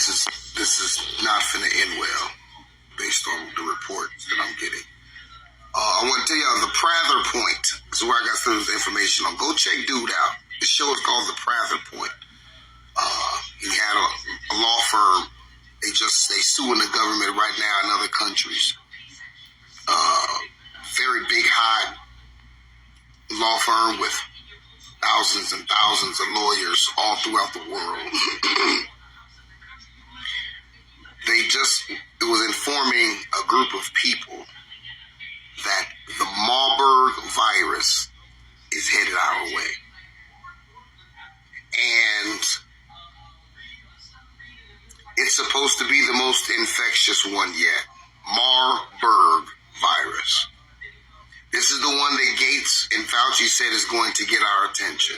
this is not finna end well, based on the reports that I'm getting. I want to tell y'all the Prather Point. This is where I got some of this information on. Go check dude out. The show is called The Prather Point. He had a law firm. They suing the government right now in other countries. Very big, high law firm with thousands and thousands of lawyers all throughout the world. It was informing a group of people that the Mar-Burg virus is headed our way. And it's supposed to be the most infectious one yet. Mar-Burg virus. This is the one that Gates and Fauci said is going to get our attention.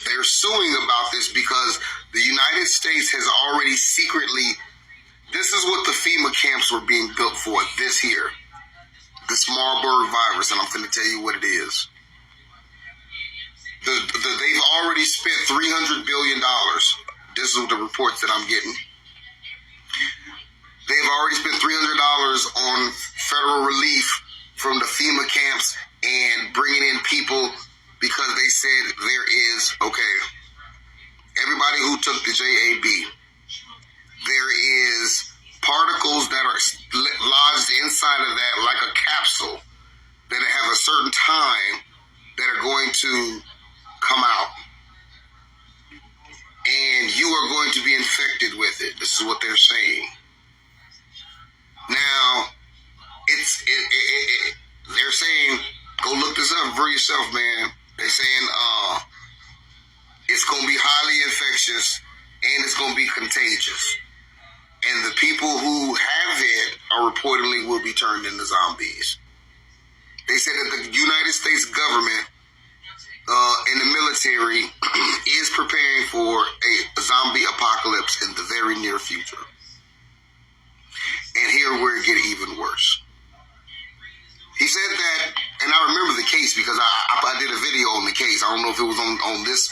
They're suing about this because the United States has already secretly, this is what the FEMA camps were being built for this year. This Mar-Burg virus, and I'm going to tell you what it is. They've already spent $300 billion. This is the reports that I'm getting. They've already spent $300 on federal relief from the FEMA camps and bringing in people because they said there is, everybody who took the JAB, there is particles that are lodged inside of that like a capsule that have a certain time that are going to come out. And you are going to be infected with it. This is what they're saying. Now, they're saying, go look this up for yourself, man. They're saying it's going to be highly infectious and it's going to be contagious. And the people who have it are reportedly will be turned into zombies. They said that the United States government and the military is preparing for a zombie apocalypse in the very near future. And here where it get even worse. He said that, and I remember the case because I did a video on the case. I don't know if it was on this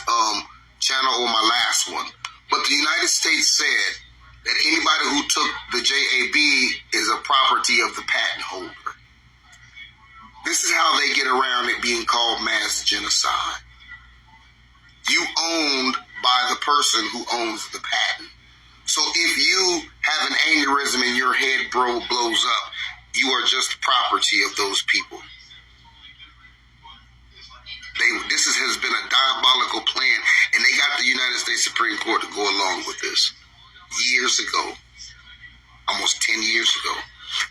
channel or my last one. But the United States said that anybody who took the JAB is a property of the patent holder. This is how they get around it being called mass genocide. You owned by the person who owns the patent. So if you have an aneurysm and your head blows up, you are just property of those people. This has been a diabolical plan, and they got the United States Supreme Court to go along with this years ago, almost 10 years ago,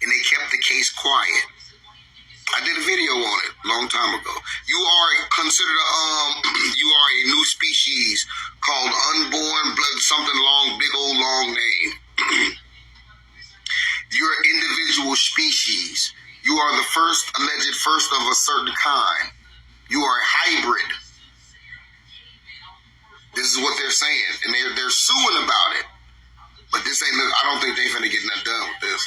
and they kept the case quiet. I did a video on it a long time ago. You are considered you are a new species called unborn blood, something long, big old long name. You're an individual species. You are the alleged first of a certain kind. You are a hybrid. This is what they're saying, and they're suing about it. But this ain't. I don't think they're gonna get nothing done with this.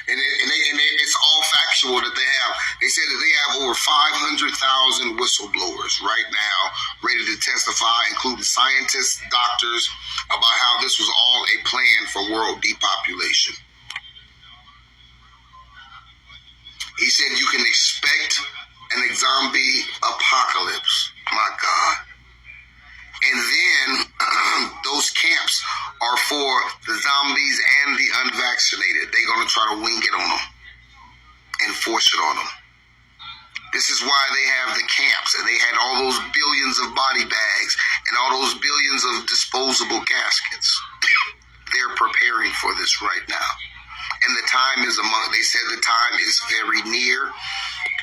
and it's all factual that they have. They said that they have over 500,000 whistleblowers right now ready to testify, including scientists, doctors, about how this was all a plan for world depopulation. He said you can expect an zombie apocalypse. My God. And then those camps are for the zombies and the unvaccinated. They're going to try to wing it on them and force it on them. This is why they have the camps, and they had all those billions of body bags and all those billions of disposable caskets. They're preparing for this right now. And the time is they said the time is very near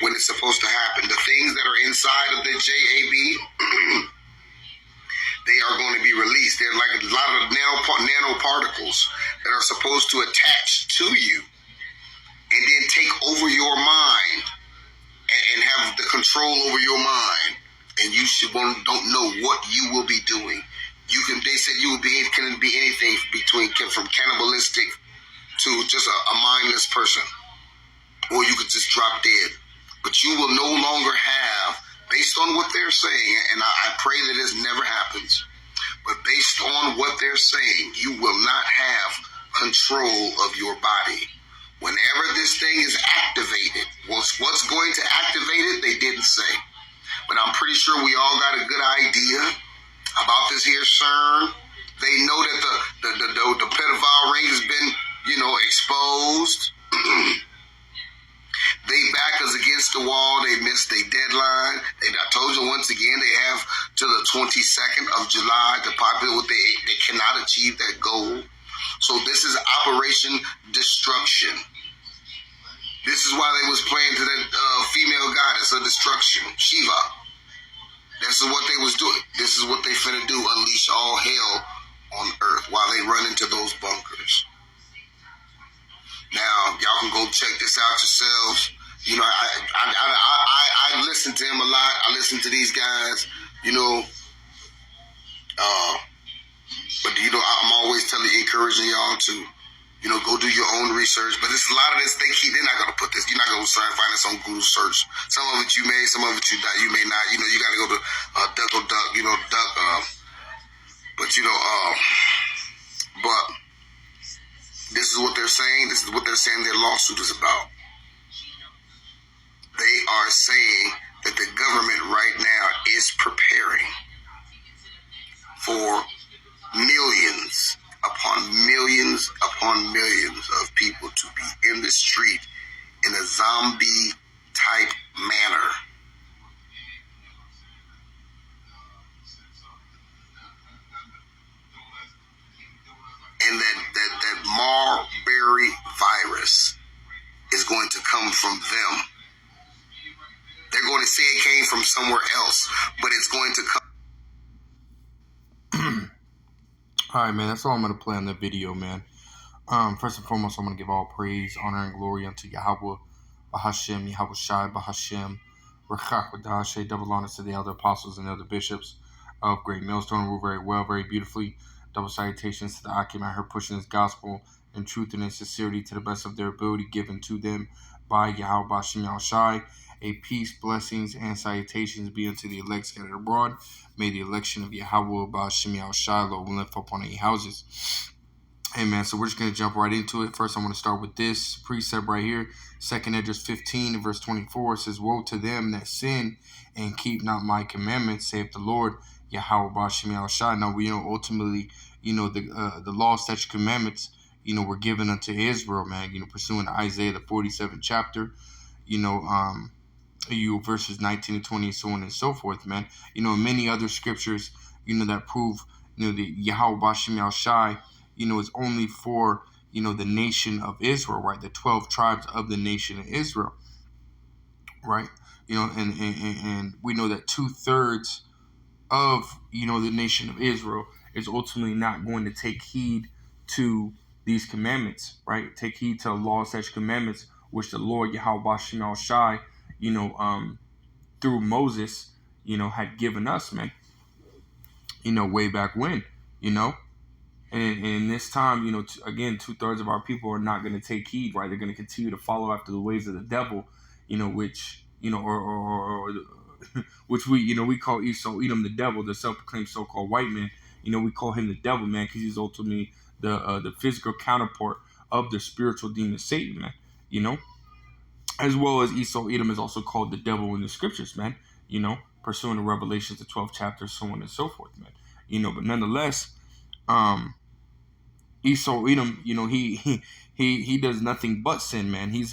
when it's supposed to happen. The things that are inside of the JAB, they are going to be released. They're like a lot of nanoparticles that are supposed to attach to you and then take over your mind and have the control over your mind. And you don't know what you will be doing. They said you will be, it can be anything from cannibalistic to just a mindless person, or you could just drop dead. But you will no longer have, based on what they're saying, and I pray that this never happens, but based saying. You will not have control of your body. Whenever this thing is activated, what's going to activate it, they didn't say. But I'm pretty sure we all got a good idea about this here CERN. They know that the pedophile ring has been, exposed. They back us against the wall. They missed their deadline. I told you once again, they have to the 22nd of July to populate what they cannot achieve that goal. So this is Operation Destruction. This is why they was playing to that female goddess of destruction, Shiva. This is what they was doing. This is what they finna do, unleash all hell on earth while they run into those bunkers. Now, y'all can go check this out yourselves. I listen to him a lot. I listen to these guys, but I'm always encouraging y'all to, go do your own research. But it's a lot of this, they're not going to put this. You're not going to find this on Google search. Some of it you may, some of it you may not. You got to go to DuckDuck. But this is what they're saying. This is what they're saying their lawsuit is about. They are saying that the government right now is preparing for millions upon millions upon millions of people to be in the street in a zombie type manner. And that Mar-Burg virus is going to come from them. They're going to say it came from somewhere else, but it's going to come. All right, man, that's all I'm going to play on the video, man. First and foremost, I'm going to give all praise, honor, and glory unto Yahweh, Bahashem, Yahweh Shai, Bahashem, Rechach, Wadashe, double honor to the elder apostles and elder bishops of Great Millstone, rule very well, very beautifully. Double salutations to the Akim I heard pushing this gospel in truth and in sincerity to the best of their ability given to them by Yahweh Bahashem Yahweh Shai. A peace, blessings, and salutations be unto the elect scattered abroad. May the election of Yahweh Bahashem Yahweh Shai, Lord, will lift up on any houses. Amen. So we're just going to jump right into it. First, I want to start with this precept right here. 2 Esdras 15, verse 24. It says, Woe to them that sin and keep not my commandments, saith the Lord, Yahweh Bahashem Yahweh Shai. Now, we know ultimately, the law, statutes, commandments, were given unto Israel, man, pursuant to Isaiah, the 47th chapter, verses 19 and 20, and so on and so forth, man. And many other scriptures, that prove, the Yahweh Bahashem Yahweh Shai, is only for, the nation of Israel, right? The 12 tribes of the nation of Israel, right? And we know that 2/3 of, the nation of Israel is ultimately not going to take heed to these commandments, right? Take heed to the law, such commandments, which the Lord Yahweh Bahashem Yahweh Shai, through Moses, had given us, man, way back when, and in this time, again, 2/3 of our people are not going to take heed, right? They're going to continue to follow after the ways of the devil, which, which we call Esau, Edom, the devil, the self-proclaimed so-called white man. We call him the devil, man, because he's ultimately the physical counterpart of the spiritual demon Satan, man, as well as Esau, Edom is also called the devil in the scriptures, man, pursuant to Revelations, the 12th chapter, so on and so forth, man, but nonetheless, Esau, Edom, he does nothing but sin, man. He's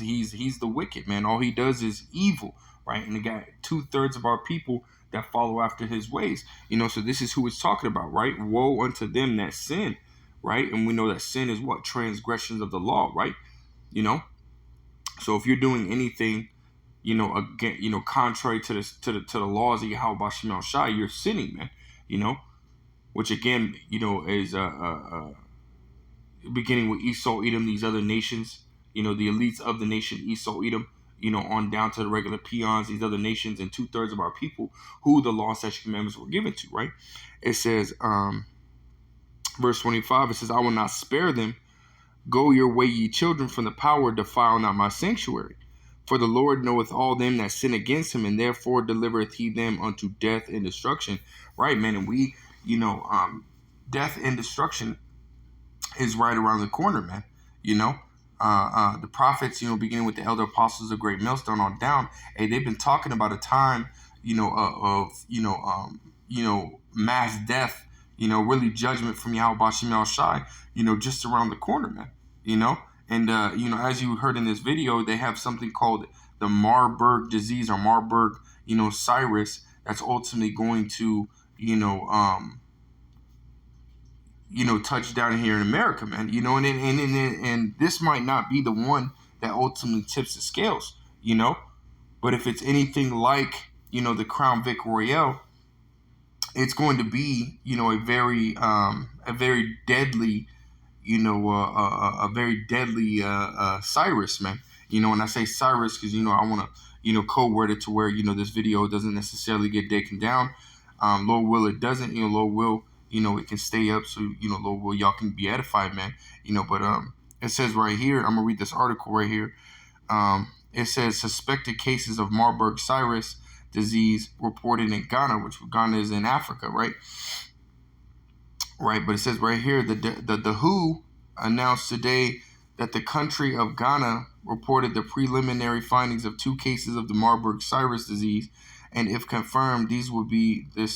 the wicked, man. All he does is evil, right? And he got 2/3 of our people that follow after his ways, so this is who it's talking about, right? Woe unto them that sin, right? And we know that sin is what? Transgressions of the law, right? So if you're doing anything, again, contrary to the laws of Yahweh Bahashem Yahweh Shai, you're sinning, man, which again, is beginning with Esau, Edom, these other nations, the elites of the nation, Esau, Edom, on down to the regular peons, these other nations, and 2/3 of our people who the law and statute commandments were given to, right? It says, verse 25, it says, I will not spare them. Go your way, ye children, from the power, defile not my sanctuary. For the Lord knoweth all them that sin against him, and therefore delivereth he them unto death and destruction. Right, man, and we, death and destruction is right around the corner, man. You know, the prophets, beginning with the elder apostles of Great Millstone on down, hey, they've been talking about a time, of mass death, really judgment from Yahweh Bashim Al Shai, just around the corner, man. And as you heard in this video, they have something called the Mar-Burg disease or Mar-Burg, Cyrus, that's ultimately going to, touch down here in America, man. And this might not be the one that ultimately tips the scales, but if it's anything like, the Crown Vic Royale, it's going to be, a very deadly, a very deadly Cyrus, man. And I say Cyrus because, I want to, code word it to where, this video doesn't necessarily get taken down. Lord will it doesn't, Lord will, it can stay up. So, Lord will, y'all can be edified, man. But it says right here, I'm going to read this article right here. It says suspected cases of Mar-Burg Cyrus disease reported in Ghana, which Ghana is in Africa, right? Right, but it says right here, the WHO announced today that the country of Ghana reported the preliminary findings of 2 cases of the Mar-Burg Cyrus disease, and if confirmed, these would be the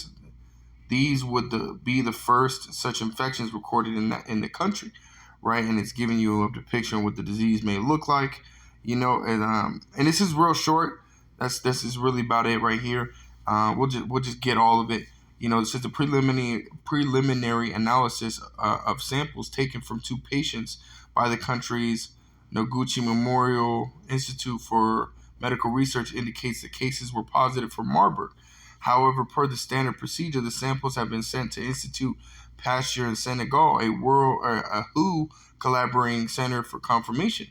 first such infections recorded in the country, right? And it's giving you a depiction of what the disease may look like, and this is real short. This is really about it right here. We'll just get all of it. This is the preliminary analysis of samples taken from 2 patients by the country's Noguchi Memorial Institute for Medical Research indicates that cases were positive for Mar-Burg. However, per the standard procedure, the samples have been sent to Institute Pasteur in Senegal, a WHO collaborating center for confirmation.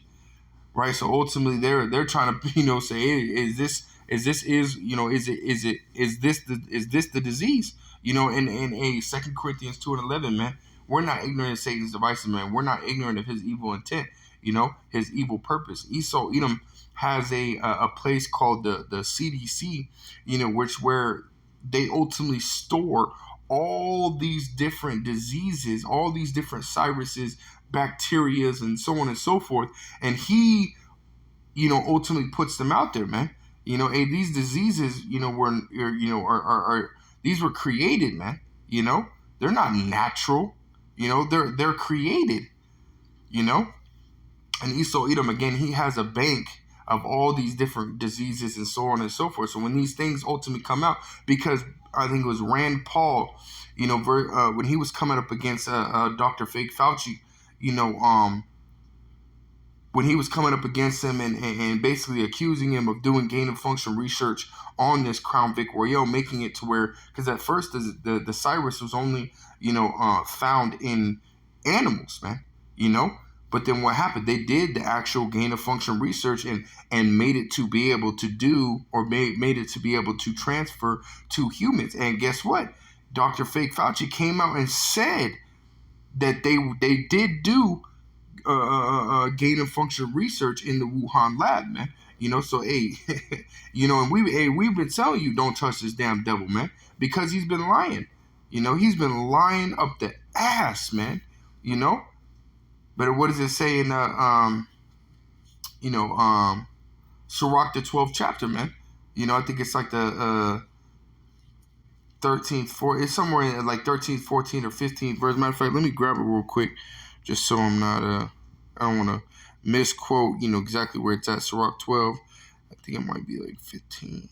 Right, so ultimately they're trying to say, hey, is this the disease? In 2 Corinthians 2:11, man, we're not ignorant of Satan's devices, man. We're not ignorant of his evil intent, his evil purpose. Esau Edom has a place called the CDC, where they ultimately store all these different diseases, all these different Cyruses, bacterias, and so on and so forth, and he ultimately puts them out there, man. Hey, these diseases these were created, man. They're not natural, they're created, and Esau Edom, again, he has a bank of all these different diseases and so on and so forth. So when these things ultimately come out, because I think it was Rand Paul, when he was coming up against Dr. Fake Fauci, when he was coming up against him and basically accusing him of doing gain of function research on this Crown Vic Royale, making it to where, because at first the Cyrus was only, found in animals, man, but then what happened? They did the actual gain of function research and made it to be able to do, or made it to be able to transfer to humans. And guess what? Dr. Fake Fauci came out and said that they did do gain of function research in the Wuhan lab, man. So hey, and we've been telling you don't touch this damn devil, man, because he's been lying. He's been lying up the ass, man. But what does it say in Sirach, the 12th chapter, man? I think it's like the 13th, it's somewhere in like 13th, 14th, or 15th verse. Matter of fact, let me grab it real quick, just so I'm not I don't want to misquote, exactly where it's at. Sirach 12. I think it might be like 15.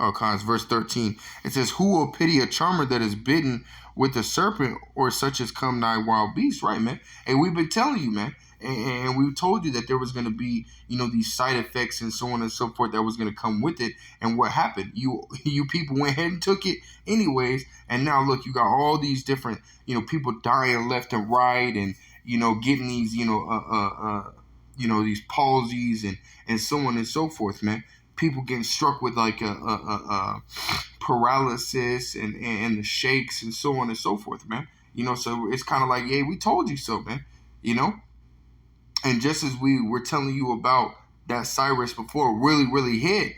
Oh, it's verse 13. It says, who will pity a charmer that is bitten with a serpent, or such as come nigh wild beasts? Right, man? And we've been telling you, man. And we told you that there was going to be, these side effects and so on and so forth that was going to come with it. And what happened? You people went ahead and took it anyways. And now, look, you got all these different, people dying left and right, and, getting these, these palsies and so on and so forth, man. People getting struck with like a paralysis and the shakes and so on and so forth, man. So it's kind of like, hey, we told you so, man. And just as we were telling you about that Cyrus before really, really hit,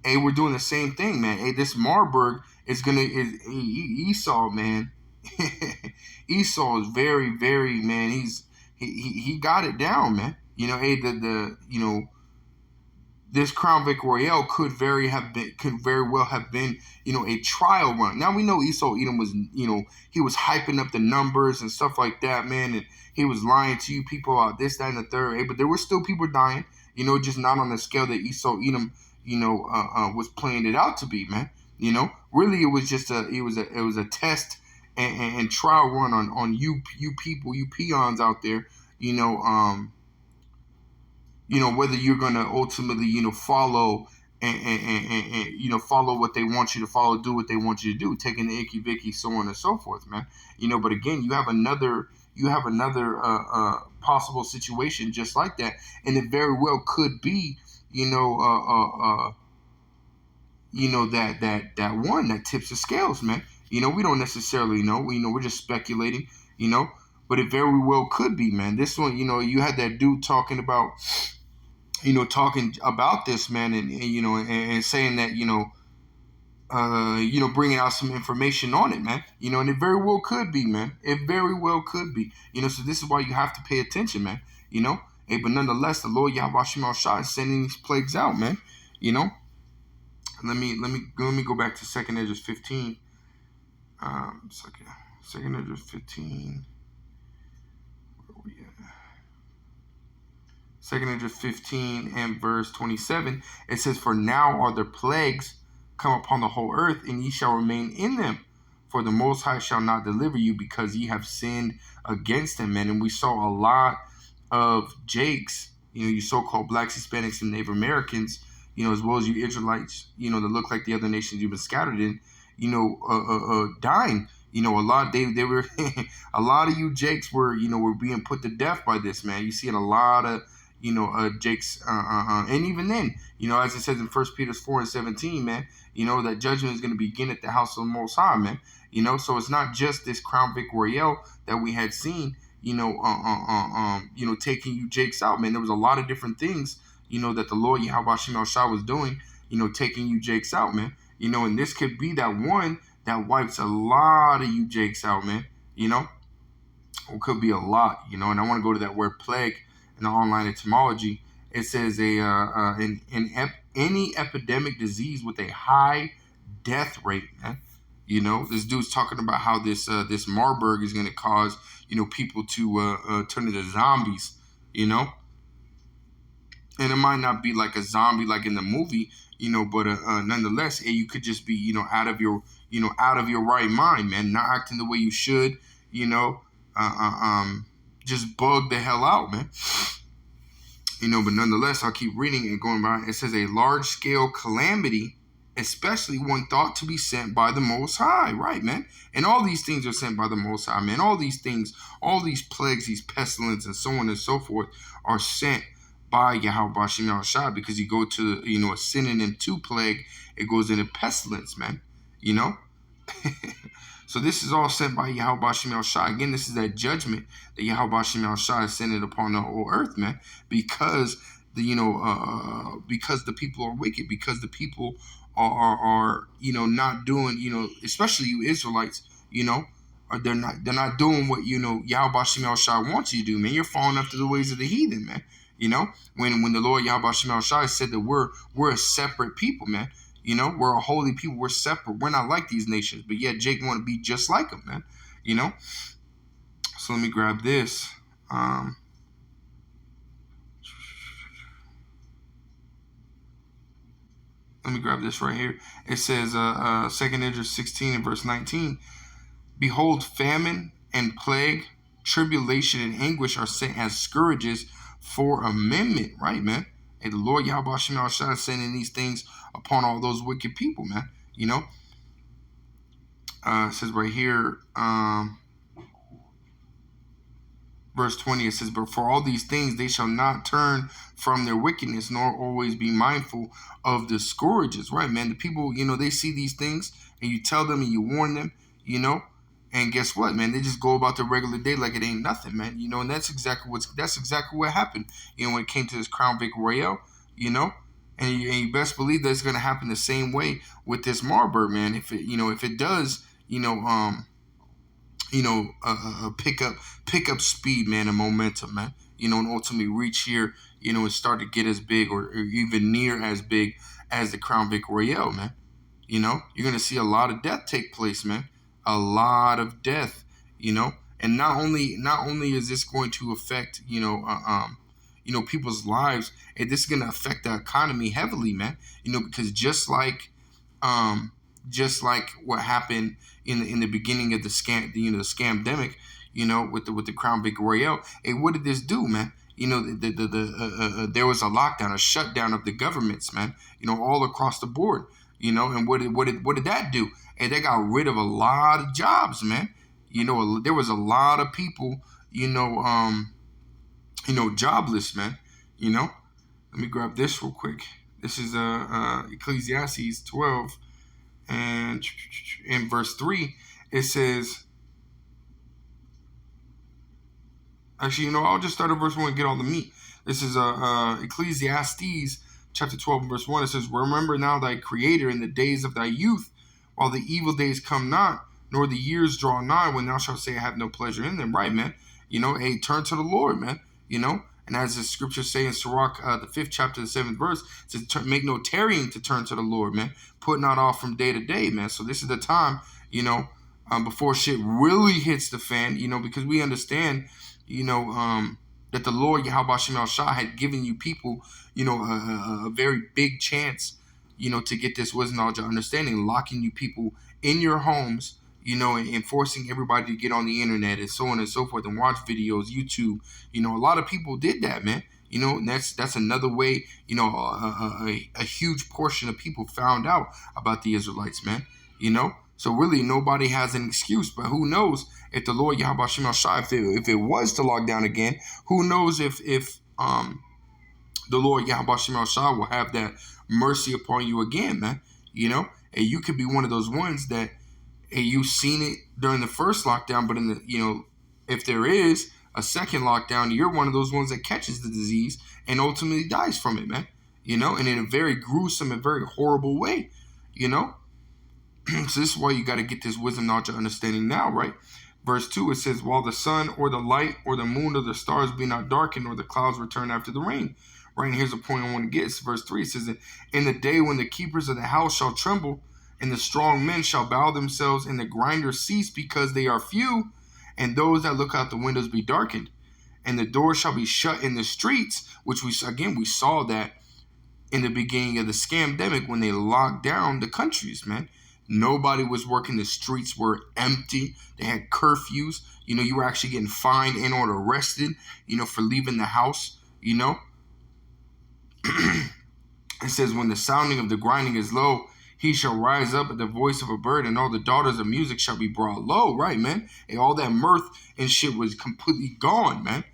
Hey, we're doing the same thing, man. Hey, this Mar-Burg is Esau, man. Esau is very, very, man. He got it down, man. Hey, this Crown Vic Royale could very well have been, a trial run. Now we know Esau Edom was, he was hyping up the numbers and stuff like that, man, and he was lying to you people about this, that, and the third. Hey, but there were still people dying, just not on the scale that Esau Edom, was playing it out to be, man. Really, it was just it was a test and trial run on you people, you peons out there, whether you're going to ultimately, follow and follow what they want you to follow, do what they want you to do, taking the icky vicky, so on and so forth, man. But again, you have another possible situation just like that, and it very well could be, that one that tips the scales, man. We don't necessarily know. We're just speculating, but it very well could be, man. This one, you had that dude talking about this, man, and saying that, bringing out some information on it, man, and it very well could be, man. It very well could be, so this is why you have to pay attention, man, Hey, but nonetheless, the Lord Yahweh Shema Shah is sending these plagues out, man, Let me go back to 2nd Esdras 15. Second Esdras 15. Where are we at? 2nd Esdras 15 and verse 27. It says, "For now are the plagues come upon the whole earth, and ye shall remain in them. For the Most High shall not deliver you, because ye have sinned against him." Man, and we saw a lot of Jakes, you so-called blacks, Hispanics, and Native Americans, as well as you Israelites, that look like the other nations you've been scattered in, dying. A lot they were a lot of you Jakes were being put to death by this, man. You see a lot of Jakes, and even then, as it says in 1 Peter 4:17, man, that judgment is going to begin at the house of the Most High, man. So it's not just this Crown Vic Royale that we had seen, taking you Jakes out, man. There was a lot of different things, that the Lord Yahweh Shema Shah was doing, taking you Jakes out, man. And this could be that one that wipes a lot of you Jakes out, man. It could be a lot, and I want to go to that word plague in the online etymology. It says any epidemic disease with a high death rate, man. This dude's talking about how this Mar-Burg is going to cause, people to turn into zombies, and it might not be like a zombie like in the movie, but nonetheless, hey, you could just be, out of your right mind, man, not acting the way you should, just bug the hell out, man. But nonetheless, I'll keep reading and going by. It says a large-scale calamity, especially one thought to be sent by the Most High, right, man? And all these things are sent by the Most High, man. All these things, all these plagues, these pestilence, and so on and so forth are sent by Yahweh Shema Shah, because you go to, a synonym to plague, it goes into pestilence, man, So this is all sent by Yahweh Shema Shah. Again, this is that judgment that Yahweh Shema Shah is sending upon the whole earth, man, because the people are wicked, because the people are not doing, especially you Israelites, they're not doing what Yahweh Shema Shah wants you to do, man. You're falling after the ways of the heathen, man. When the Lord Yahweh Shema Shah said that we're a separate people, man. We're a holy people. We're separate. We're not like these nations, but yet Jake want to be just like them, man. So let me grab this. Let me grab this right here. It says, 2nd Esdras 16 and verse 19. "Behold, famine and plague, tribulation and anguish are sent as scourges for amendment," right, man? And the Lord Yahweh Shema Shah is sending these things upon all those wicked people, man. It says right here, verse 20, it says, "But for all these things they shall not turn from their wickedness, nor always be mindful of the scourges," right, man? The people, they see these things, and you tell them and you warn them, and guess what, man? They just go about their regular day like it ain't nothing, man. And that's exactly what happened. When it came to this Crown Vic Royale, And you best believe that it's going to happen the same way with this Mar-Burg, man. If it does, pick up speed, man, and momentum, man. And ultimately reach here, and start to get as big or even near as big as the Crown Vic Royale, man. You're gonna see a lot of death take place, man. A lot of death, and not only is this going to affect, people's lives, and this is gonna affect the economy heavily, man. Because just like what happened in the beginning of the scamdemic, with the Crown Vic Royale. Hey, what did this do, man? There was a lockdown, a shutdown of the governments, man. All across the board. And what did that do? Hey, they got rid of a lot of jobs, man. There was a lot of people, jobless, man. Let me grab this real quick. This is Ecclesiastes 12, and in verse 3, it says. Actually, I'll just start at verse 1 and get all the meat. This is Ecclesiastes chapter 12, verse 1. It says, "Remember now thy Creator in the days of thy youth, while the evil days come not, nor the years draw nigh, when thou shalt say, I have no pleasure in them." Right, man? Hey, turn to the Lord, man. And as the scriptures say in Sirach, the 5th chapter, the 7th verse, it says, make no tarrying to turn to the Lord, man. Put not off from day to day, man. So this is the time, before shit really hits the fan, because we understand, that the Lord Yahweh Shem Shah had given you people, a very big chance, to get this wisdom, knowledge, and understanding, locking you people in your homes, and forcing everybody to get on the internet and so on and so forth and watch videos, YouTube. A lot of people did that, man. And that's another way, a huge portion of people found out about the Israelites, man. So really nobody has an excuse, but who knows if the Lord Yahweh Shem Shah, if it was to lock down again, who knows if the Lord Yahweh Shem Shah will have that mercy upon you again, man. And you could be one of those ones that, hey, you've seen it during the first lockdown, but in the, if there is a second lockdown, you're one of those ones that catches the disease and ultimately dies from it, man. And in a very gruesome and very horrible way, So this is why you got to get this wisdom, knowledge, and understanding now, right? Verse 2, it says, "While the sun or the light or the moon or the stars be not darkened, or the clouds return after the rain." Right, and here's the point I want to get. It's verse 3, it says, "In the day when the keepers of the house shall tremble, and the strong men shall bow themselves, and the grinders cease because they are few, and those that look out the windows be darkened. And the doors shall be shut in the streets," which we saw that in the beginning of the scamdemic when they locked down the countries, man. Nobody was working. The streets were empty. They had curfews. You were actually getting fined and or arrested, for leaving the house, It says, "When the sounding of the grinding is low, he shall rise up at the voice of a bird, and all the daughters of music shall be brought low." Right, man? And all that mirth and shit was completely gone, man.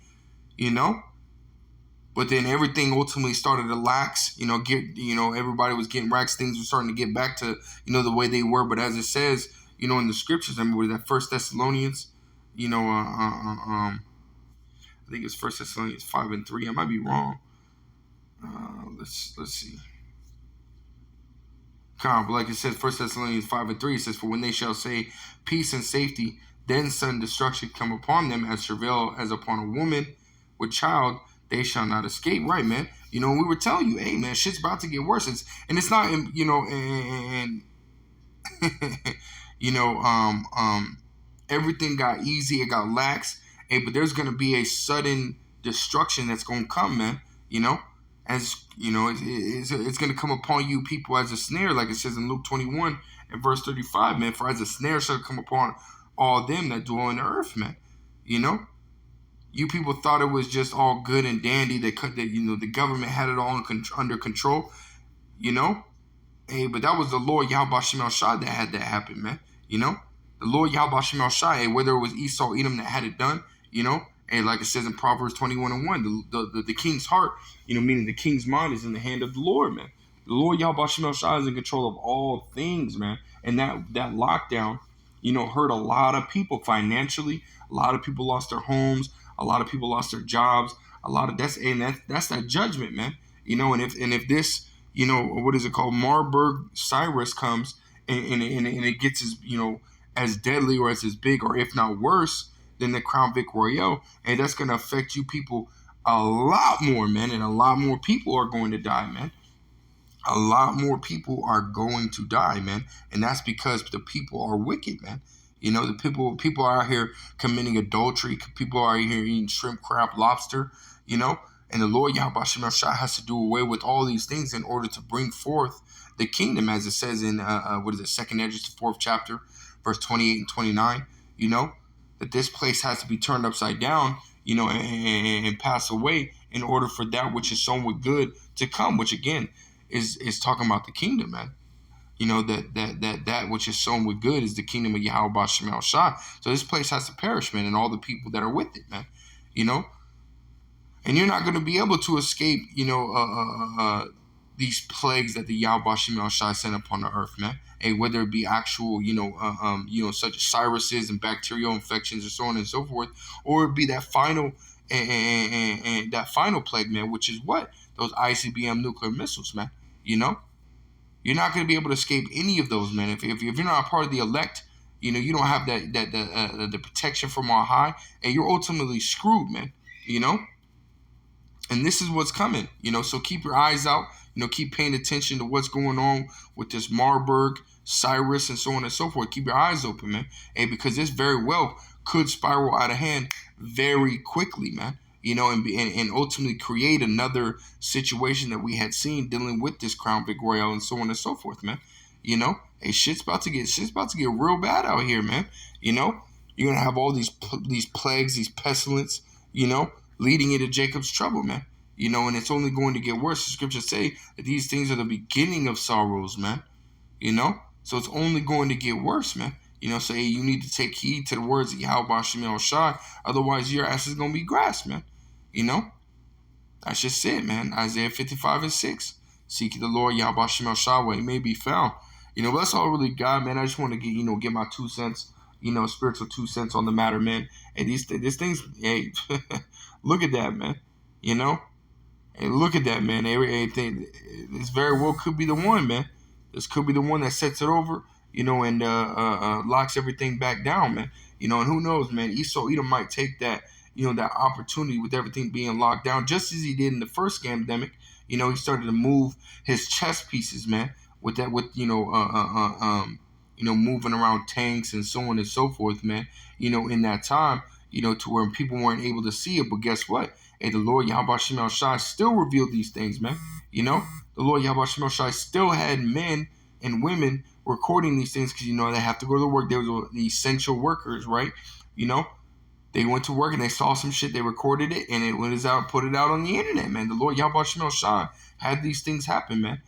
But then everything ultimately started to lax, everybody was getting racks. Things were starting to get back to, the way they were. But as it says, in the scriptures, I remember that 1 Thessalonians, I think it's 1 Thessalonians 5:3. I might be wrong. Let's see. But like it says, 1 Thessalonians 5:3, it says, "For when they shall say peace and safety, then sudden destruction come upon them as travail as upon a woman with child, they shall not escape." Right, man. We were telling you, hey, man, shit's about to get worse. It's not, everything got easy, it got lax. Hey, but there's gonna be a sudden destruction that's gonna come, man. As it's gonna come upon you people as a snare, like it says in Luke 21 and verse 35, man. "For as a snare shall come upon all them that dwell in the earth," man. You people thought it was just all good and dandy. The government had it all under control, Hey, but that was the Lord Yahweh Shem Shah that had that happen, man. The Lord Yahweh Shem Shah, hey, whether it was Esau, Edom that had it done, and like it says in Proverbs 21:1, the king's heart, meaning the king's mind, is in the hand of the Lord, man. The Lord Yahweh Shem Shah is in control of all things, man. And that lockdown, hurt a lot of people financially. A lot of people lost their homes. A lot of people lost their jobs. That's that judgment, man. And if this, what is it called? Mar-Burg Cyrus comes and it gets as deadly or as big or if not worse than the Crown Vic Royale, and that's gonna affect you people a lot more, man, and a lot more people are going to die, man. A lot more people are going to die, man, and that's because the people are wicked, man. The people are out here committing adultery. People are out here eating shrimp, crab, lobster. And the Lord Yahweh Shem Shai has to do away with all these things in order to bring forth the kingdom, as it says in Second Esdras, the 4th chapter, verse 28 and 29. That this place has to be turned upside down, and pass away in order for that which is sown with good to come, which again is talking about the kingdom, man. That which is sown with good is the kingdom of Yahweh Shem Shai. So this place has to perish, man, and all the people that are with it, man. And you're not going to be able to escape, these plagues that the Yahweh Shem Shai sent upon the earth, man. And whether it be actual, such as Cyruses and bacterial infections and so on and so forth, or it be that final and that final plague, man, which is what? Those ICBM nuclear missiles, man. You're not going to be able to escape any of those, man. If you're not a part of the elect, you don't have the protection from on high, and you're ultimately screwed, man. And this is what's coming, so keep your eyes out, keep paying attention to what's going on with this Mar-Burg, Cyrus, and so on and so forth. Keep your eyes open, man. Because this very well could spiral out of hand very quickly, man. And ultimately create another situation that we had seen dealing with this Crown Vic Royale and so on and so forth, man. Hey, shit's about to get real bad out here, man. You're gonna have all these plagues, these pestilence, leading into Jacob's trouble, man. And it's only going to get worse. The scriptures say that these things are the beginning of sorrows, man. So it's only going to get worse, man. So hey, you need to take heed to the words of Yahweh Shem Shai, otherwise your ass is going to be grass, man. That's just it, man. Isaiah 55 and 6. Seek ye the Lord Yahweh Shem Shai where he may be found. But that's all really God, man. I just want to get my 2 cents, spiritual 2 cents on the matter, man. And these things, hey, look at that, man. Hey, look at that, man. Everything, this very well could be the one, man. This could be the one that sets it over, and locks everything back down, man. And who knows, man? Edom might take that, that opportunity with everything being locked down, just as he did in the first scamdemic. He started to move his chess pieces, man, with moving around tanks and so on and so forth, man. In that time, to where people weren't able to see it. But guess what? Hey, the Lord Yahweh Shem Shai still revealed these things, man. The Lord Yahweh Shem Shai still had men and women recording these things because, they have to go to work. There was the essential workers, right? They went to work and they saw some shit. They recorded it and it went out, put it out on the internet, man. The Lord Yahweh Shem Shai had these things happen, man.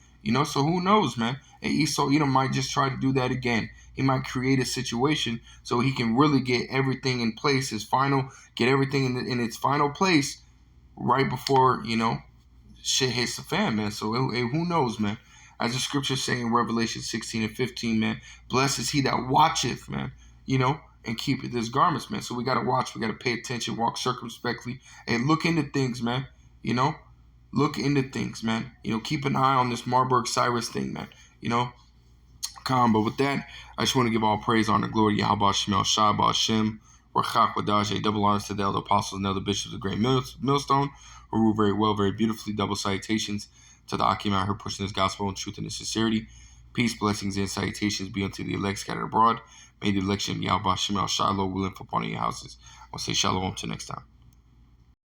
So who knows, man? Hey, Edom might just try to do that again. He might create a situation so he can really get everything in place, get everything in its final place right before, shit hits the fan, man. So who knows, man? As the scriptures say in Revelation 16 and 15, man, blessed is he that watcheth, man, and keepeth his garments, man. So we got to watch. We got to pay attention, walk circumspectly, and look into things, man. Look into things, man. Keep an eye on this Mar-Burg Cyrus thing, man. But with that, I just want to give all praise, honor, glory to Yahweh Shem Shai, Ba'ashem, Rachak, Wadash, double honors to the elder apostles and elder bishops of the great millstone, who rule very well, very beautifully. Double salutations to the Akim out here pushing this gospel in truth and in sincerity. Peace, blessings, and salutations be unto the elect scattered abroad. May the election of Yahweh Shem Shai, Lord, will live upon your houses. I'll say shalom till next time.